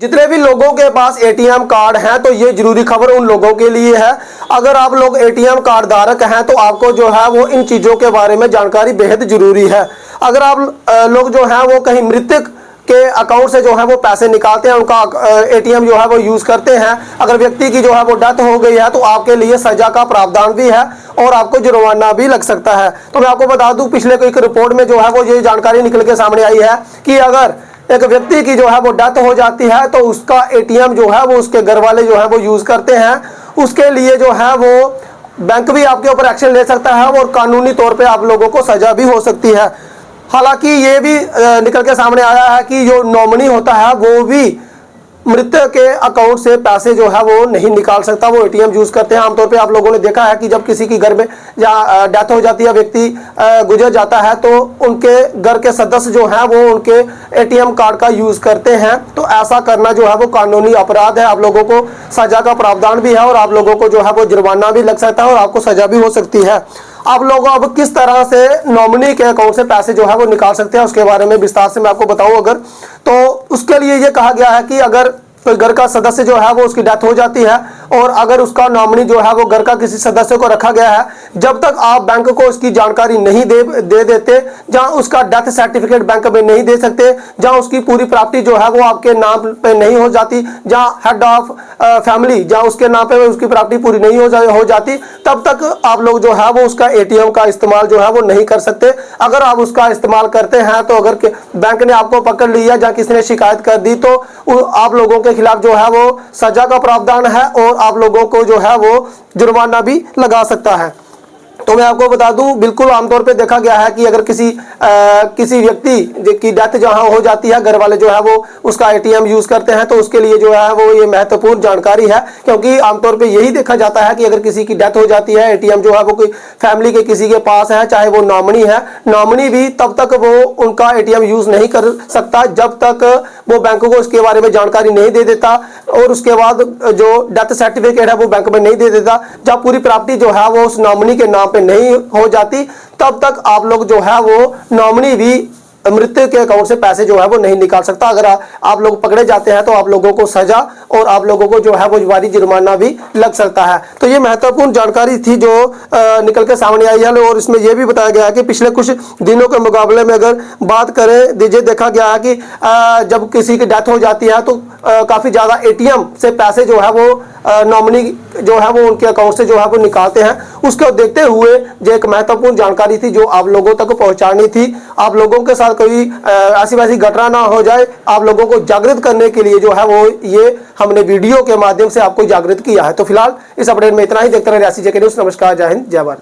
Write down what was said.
जितने भी लोगों के पास एटीएम कार्ड हैं तो ये जरूरी खबर उन लोगों के लिए है। अगर आप लोग एटीएम कार्ड धारक हैं तो आपको जो है वो इन चीज़ों के बारे में जानकारी बेहद जरूरी है। अगर आप लोग जो है वो कहीं मृतक के अकाउंट से जो है वो पैसे निकालते हैं, उनका एटीएम जो है वो यूज़ करते हैं, अगर व्यक्ति की जो है वो डेथ हो गई है तो आपके लिए सजा का प्रावधान भी है और आपको जुर्माना भी लग सकता है। तो मैं आपको बता दूं, पिछले एक रिपोर्ट में जो है वो ये जानकारी निकल के सामने आई है कि अगर एक व्यक्ति की जो है वो डेथ हो जाती है तो उसका एटीएम जो है वो उसके घर वाले जो है वो यूज़ करते हैं, उसके लिए जो है वो बैंक भी आपके ऊपर एक्शन ले सकता है और कानूनी तौर पे आप लोगों को सजा भी हो सकती है। हालांकि ये भी निकल के सामने आया है कि जो नॉमिनी होता है वो भी मृतक के अकाउंट से पैसे जो है वो नहीं निकाल सकता, वो एटीएम यूज़ करते हैं। आमतौर पे आप लोगों ने देखा है कि जब किसी की घर में या डेथ हो जाती है, व्यक्ति गुजर जाता है तो उनके घर के सदस्य जो हैं वो उनके एटीएम कार्ड का यूज़ करते हैं। तो ऐसा करना जो है वो कानूनी अपराध है, आप लोगों को सजा का प्रावधान भी है और आप लोगों को जो है वो जुर्माना भी लग सकता है और आपको सजा भी हो सकती है। आप लोग अब किस तरह से नॉमिनी के अकाउंट से पैसे जो है वो निकाल सकते हैं उसके बारे में विस्तार से मैं आपको बताऊं अगर, तो उसके लिए ये कहा गया है कि अगर कोई घर का सदस्य जो है वो उसकी डेथ हो जाती है और अगर उसका नॉमिनी जो है वो घर का किसी सदस्य को रखा गया है, जब तक आप बैंक को उसकी जानकारी नहीं दे देते, जहां उसका डेथ सर्टिफिकेट बैंक में नहीं दे सकते, जहां उसकी पूरी प्रॉपर्टी जो है वो आपके नाम पे नहीं हो जाती, जहां हेड ऑफ फैमिली जहां उसके नाम पे उसकी प्रॉपर्टी पूरी नहीं हो जाती, तब तक आप लोग जो है वो उसका एटीएम का इस्तेमाल जो है वो नहीं कर सकते। अगर आप उसका इस्तेमाल करते हैं तो अगर बैंक ने आपको पकड़ लिया या किसी ने शिकायत कर दी तो आप लोगों के खिलाफ जो है वो सजा का प्रावधान है और आप लोगों को जो है वो जुर्माना भी लगा सकता है। तो मैं आपको बता दूं, बिल्कुल आमतौर पे देखा गया है कि अगर किसी व्यक्ति की डेथ जहां हो जाती है, घर वाले जो है वो उसका एटीएम यूज करते हैं, तो उसके लिए जो है वो ये महत्वपूर्ण जानकारी है, क्योंकि आमतौर पे यही देखा जाता है कि अगर किसी की डेथ हो जाती है, एटीएम जो है वो कोई फैमिली के किसी के पास है, चाहे वो नॉमिनी है, नॉमिनी भी तब तक वो उनका एटीएम यूज नहीं कर सकता जब तक वो बैंक को इसके बारे में जानकारी नहीं दे देता और उसके बाद जो डेथ सर्टिफिकेट है वो बैंक में नहीं दे देता। जब पूरी प्रॉपर्टी जो है वो उस नॉमिनी के नाम पे नहीं हो जाती तब तक आप लोग जो है वो नॉमिनी भी मृत्यु के अकाउंट से पैसे जो है वो नहीं निकाल सकता। अगर आप लोग पकड़े जाते हैं तो आप लोगों को सजा और आप लोगों को जो है वो भारी जुर्माना भी लग सकता है। तो ये महत्वपूर्ण जानकारी थी जो निकल के सामने आई है और इसमें यह भी बताया गया है कि पिछले कुछ दिनों के मुकाबले में अगर बात करें, दीजिए देखा गया है कि जब किसी की डेथ हो जाती है तो काफ़ी ज़्यादा एटीएम से पैसे जो है वो नॉमिनी जो है वो उनके अकाउंट से जो है वो निकालते हैं। उसको देखते हुए जो एक महत्वपूर्ण जानकारी थी जो आप लोगों तक पहुंचानी थी, आप लोगों के साथ कोई ऐसी वैसी घटना ना हो जाए, आप लोगों को जागृत करने के लिए जो है वो ये हमने वीडियो के माध्यम से आपको जागृत किया है। तो फिलहाल इस अपडेट में इतना ही। देखते रहे रियासी जेके न्यूज़। नमस्कार, जय हिंद, जय भारत।